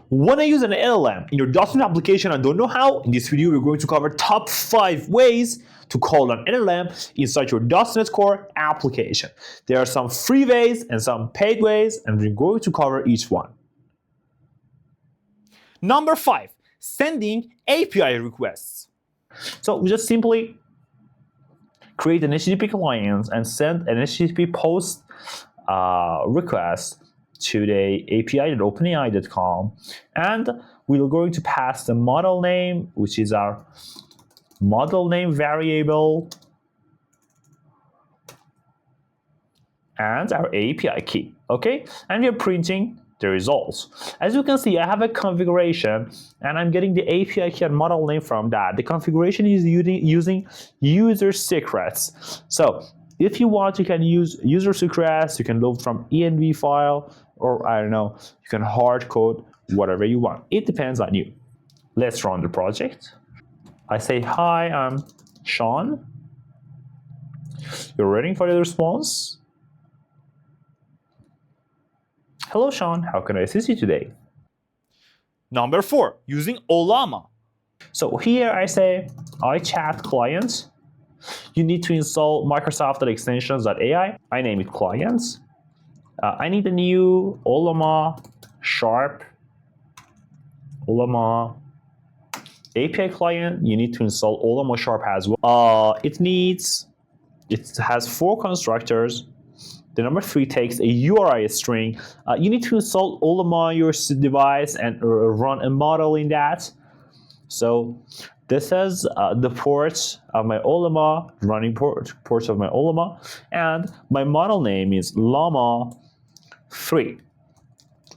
When I use an LLM in your .NET application and don't know how, in this video we're going to cover top 5 ways to call an LLM inside your .NET Core application. There are some free ways and some paid ways, and we're going to cover each one. Number 5, sending API requests. So we just simply create an HTTP client and send an HTTP post request to the api.openai.com, and we're going to pass the model name, which is our model name variable, and our API key. Okay, and we're printing the results. As you can see, I have a configuration and I'm getting the API key and model name from that. The configuration is using user secrets. So if you want, you can use user secrets, you can load from env file, or I don't know, you can hard code whatever you want. It depends on you. Let's run the project. I say, hi, I'm Sean. You're waiting for the response. Hello, Sean. How can I assist you today? Number 4, using OLLAMA. So here I say, iChat client. You need to install Microsoft.Extensions.AI. I name it clients. I need a new OLLAMA sharp OLLAMA API client. You need to install OLLAMA sharp as well. It has 4 constructors. The number 3 takes a URI string. You need to install OLLAMA on your device and run a model in that. So this is the port of my OLLAMA, running ports of my OLLAMA, and my model name is llama 3.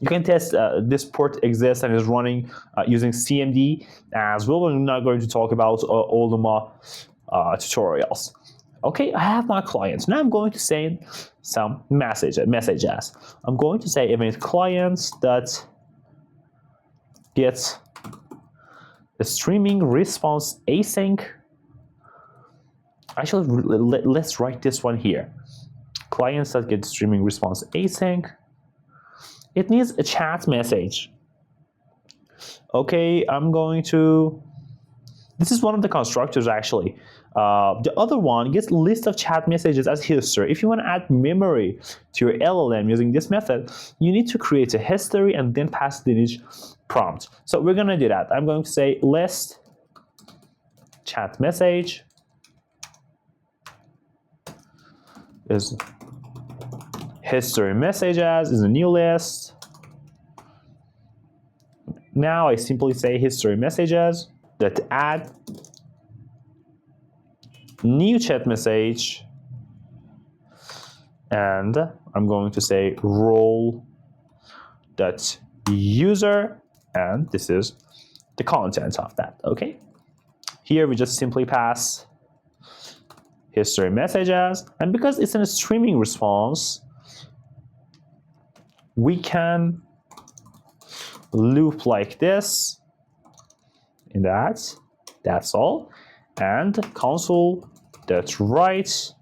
You can test this port exists and is running using CMD as well. We're not going to talk about OLLAMA tutorials. Okay, I have my clients. Now I'm going to send some messages. I'm going to say event clients that gets the streaming response async. Actually, let's write this one here. Clients that get streaming response async. It needs a chat message. Okay, I'm going to. This is one of the constructors actually. The other one gets a list of chat messages as history. If you want to add memory to your LLM using this method, you need to create a history and then pass it in each prompt. So we're going to do that. I'm going to say list chat message is history messages is a new list. Now I simply say history messages that add new chat message, and I'm going to say role that user, and this is the content of that. Okay, here we just simply pass history messages, and because it's in a streaming response, we can loop like this in that's all, and console that writes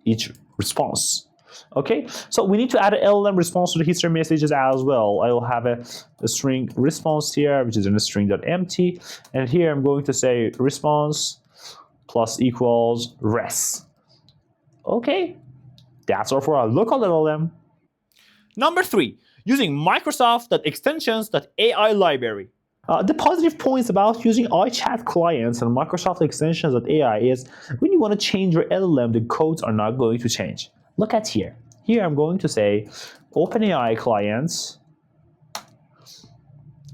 each response. Okay, so we need to add an LLM response to the history messages as well. I will have a string response here, which is in a string.empty, and here I'm going to say response plus equals res. Okay, that's all for our local LLM. Number 3, using Microsoft.Extensions.AI library. The positive points about using iChat clients and Microsoft.Extensions.AI is when you want to change your LLM, the codes are not going to change. Look at here. Here I'm going to say OpenAI clients.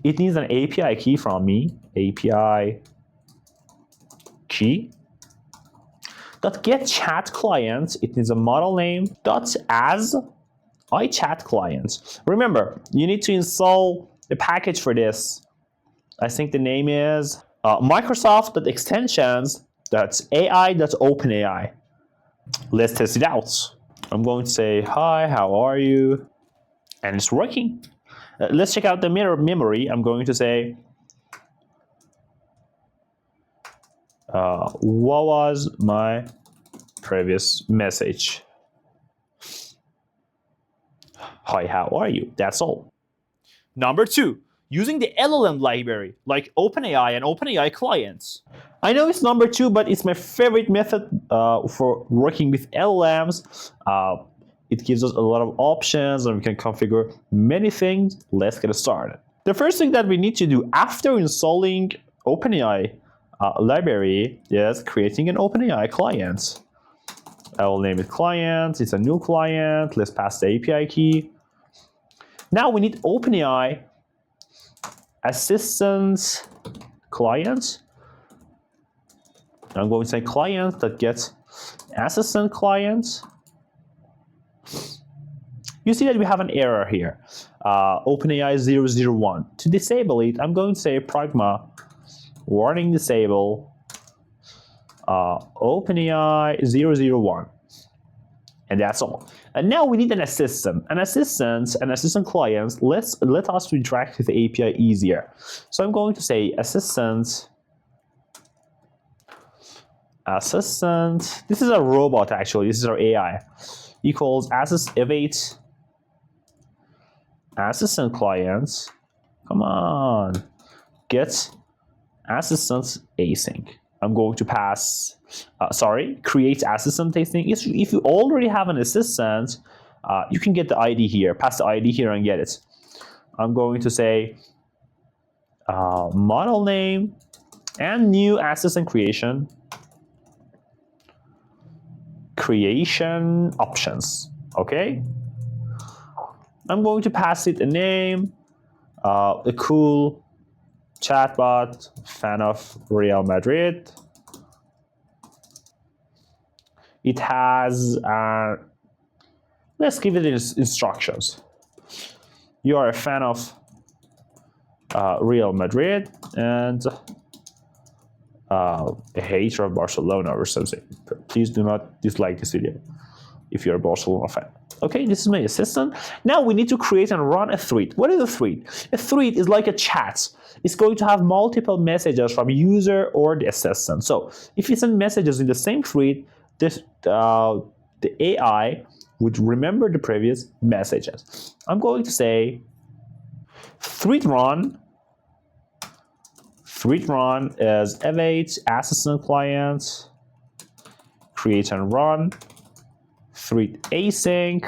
It needs an API key from me. API key. .get chat client. It needs a model name. .as iChat client. Remember, you need to install a package for this. I think the name is Microsoft.Extensions.AI.OpenAI. Let's test it out. I'm going to say, hi, how are you? And it's working. Let's check out the memory. I'm going to say, what was my previous message? Hi, how are you? That's all. Number 2, using the LLM library like OpenAI and OpenAI clients. I know it's number 2, but it's my favorite method for working with LLMs. It gives us a lot of options and we can configure many things. Let's get started. The first thing that we need to do after installing OpenAI library is creating an OpenAI client. I will name it client. It's a new client. Let's pass the API key. Now we need OpenAI assistant client. I'm going to say client that gets assistant client. You see that we have an error here. OpenAI 001. To disable it, I'm going to say pragma warning disable OpenAI 001. And that's all. And now we need an assistant. An assistant client, let us interact with the API easier. So I'm going to say assistant. This is a robot actually. This is our AI. Equals await assistant client. Come on. Get assistant async. I'm going to pass, create assistant async. If you already have an assistant, you can get the ID here, pass the ID here and get it. I'm going to say model name and new assistant creation options, okay? I'm going to pass it a name, a cool chatbot, fan of Real Madrid. It has, let's give it instructions. You are a fan of Real Madrid and a hater of Barcelona or something. Please do not dislike this video if you're a Barcelona fan. Okay, this is my assistant. Now we need to create and run a thread. What is a thread? A thread is like a chat. It's going to have multiple messages from user or the assistant. So if you send messages in the same thread, the AI would remember the previous messages. I'm going to say thread run. Thread run is await assistant client, create and run, thread async.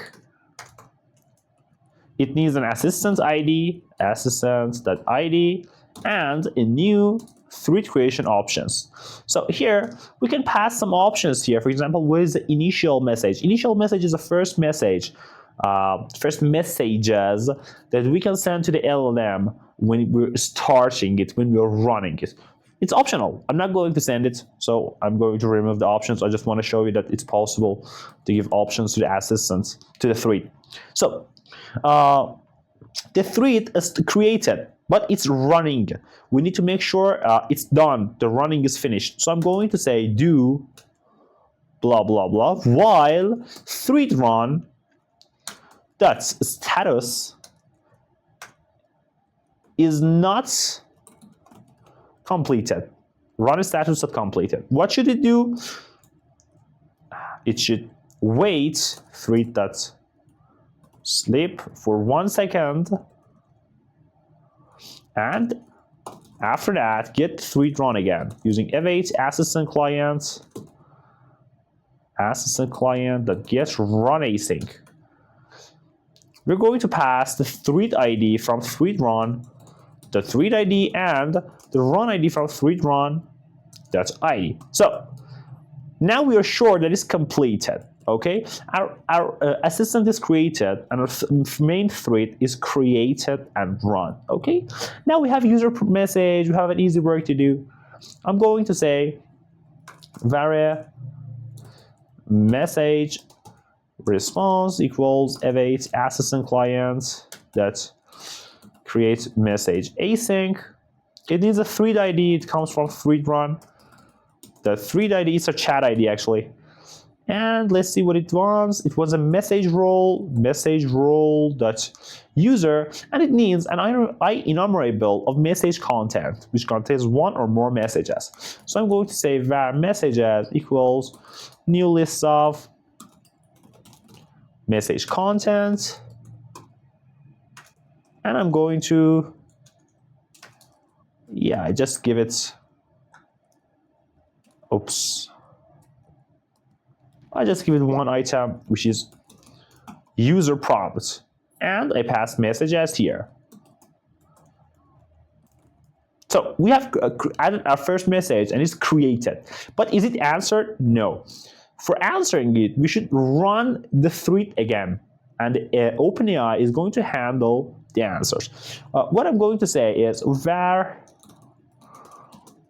It needs an assistant ID, assistant.id, and a new thread creation options. So here we can pass some options here. For example, what is the initial message? Initial message is the first message, first messages that we can send to the LLM when we're starting it, when we're running it. It's optional. I'm not going to send it, so I'm going to remove the options. I just want to show you that it's possible to give options to the assistants, to the thread. So the thread is created, but it's running. We need to make sure it's done. The running is finished. So I'm going to say do blah blah blah while thread run that's status is not completed. Run status not completed. What should it do? It should wait thread that sleep for 1 second, and after that get thread run again using await assistant client that gets run async. We're going to pass the thread ID from thread run, the thread ID, and the run ID from thread run, that's ID. So now we are sure that it's completed. Okay, our assistant is created and our main thread is created and run. Okay, now we have user message. We have an easy work to do. I'm going to say var message response equals await assistant client that creates message async. It needs a thread ID. It comes from thread run. The thread ID is a chat ID actually. And let's see what it was. It was a message role that user, and it needs an enumerable of message content, which contains one or more messages. So I'm going to say var messages equals new list of message content, and I'm going to Yeah, I just give it, oops. I just give it one item, which is user prompt. And I pass messages here. So we have added our first message and it's created. But is it answered? No. For answering it, we should run the thread again. And OpenAI is going to handle the answers. What I'm going to say is var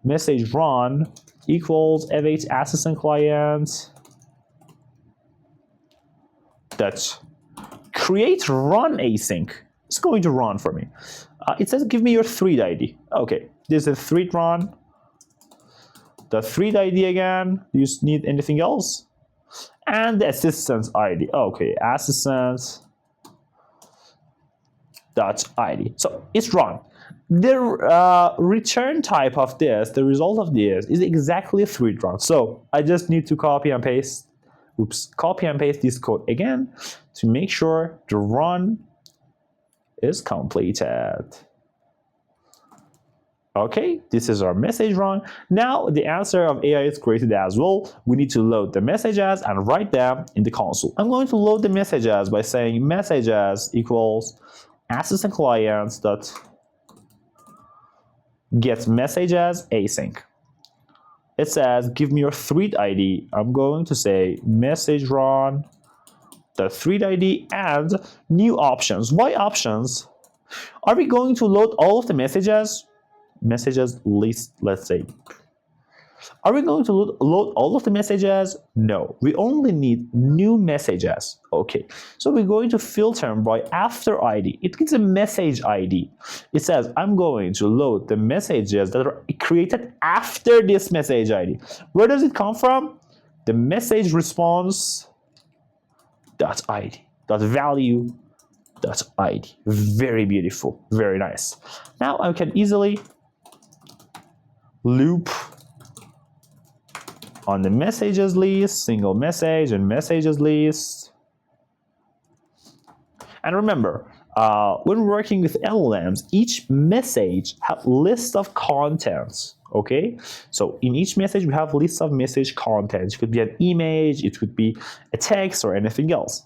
message run equals await assistant client that create run async. It's going to run for me. It says give me your thread ID. Okay, this is a thread run. The thread ID again. Do you need anything else? And the assistant's ID. Okay, assistant dot ID. So it's run. The return type of this, the result of this, is exactly a thread run. So I just need to copy and paste. Oops, copy and paste this code again to make sure the run is completed. Okay, this is our message run. Now the answer of AI is created as well. We need to load the messages and write them in the console. I'm going to load the messages by saying messages equals assistant clients dot get messages async. It says give me your thread ID. I'm going to say message run the thread ID and new options. Why options? Are we going to load all of the messages? Messages list, let's say. Are we going to load all of the messages? No, we only need new messages. Okay, so we're going to filter by after ID. It gives a message ID. It says I'm going to load the messages that are created after this message ID. Where does it come from? The message response dot ID dot value dot ID. Very beautiful, very nice. Now I can easily loop on the messages list, single message and messages list. And remember, when working with LLMs, each message has a list of contents. Okay, so in each message we have lists of message contents. It could be an image, it could be a text, or anything else.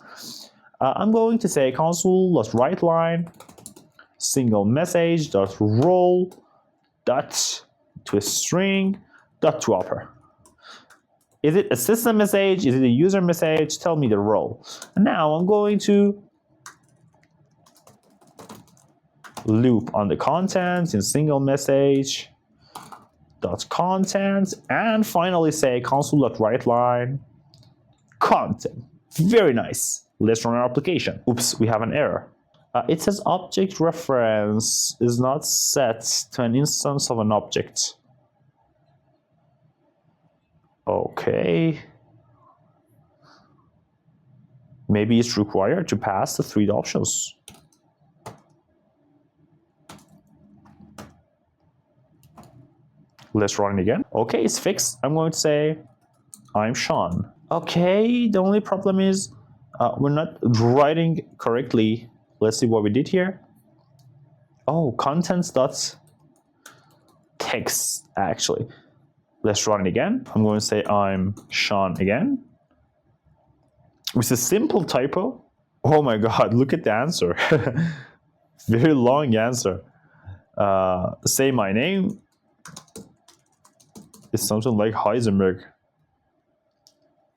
I'm going to say console.writeLine single message dot roll dot to a string dot to upper. Is it a system message? Is it a user message? Tell me the role. And now I'm going to loop on the contents in single message dot content and finally say console.writeLine content. Very nice. Let's run our application. Oops, we have an error. It says object reference is not set to an instance of an object. Okay. Maybe it's required to pass the three options. Let's run it again. Okay, it's fixed. I'm going to say, I'm Sean. Okay, the only problem is we're not writing correctly. Let's see what we did here. Oh, contents dot text, actually. Let's run it again. I'm going to say, I'm Sean again. With a simple typo. Oh my God, look at the answer. Very long answer. Say my name. It's something like Heisenberg.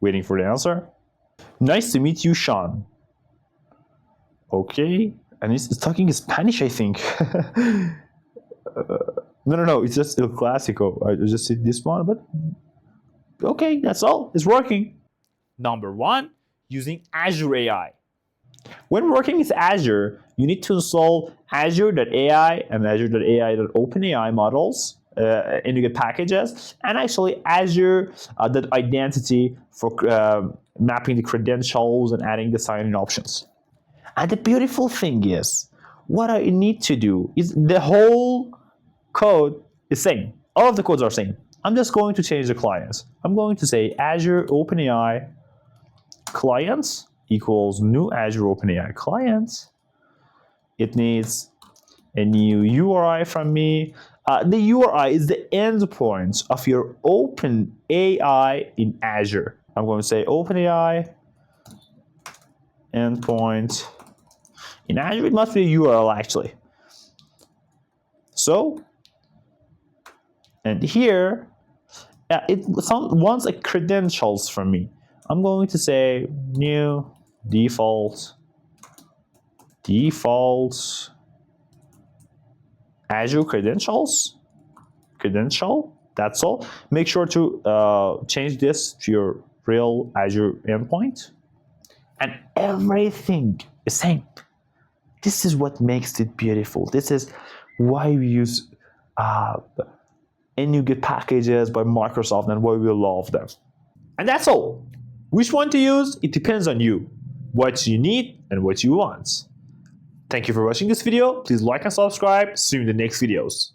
Waiting for the answer. Nice to meet you, Sean. Okay. And it's talking Spanish, I think. No. It's just El Clásico. I just said this one, but okay, that's all. It's working. Number 1, using Azure AI. When working with Azure, you need to install Azure.ai and Azure.ai.OpenAI models. And you get packages, and actually Azure that identity for mapping the credentials and adding the sign-in options. And the beautiful thing is, what I need to do is the whole code is same. All of the codes are same. I'm just going to change the clients. I'm going to say Azure OpenAI clients equals new Azure OpenAI clients. It needs a new URI from me. The URI is the endpoint of your OpenAI in Azure. I'm going to say OpenAI endpoint in Azure. It must be a URL actually. So, and here, it wants a credentials from me. I'm going to say new default Azure credential. That's all. Make sure to change this to your real Azure endpoint, and everything is same. This is what makes it beautiful. This is why we use NuGet packages by Microsoft and why we love them. And that's all. Which one to use? It depends on you. What you need and what you want. Thank you for watching this video. Please like and subscribe. See you in the next videos.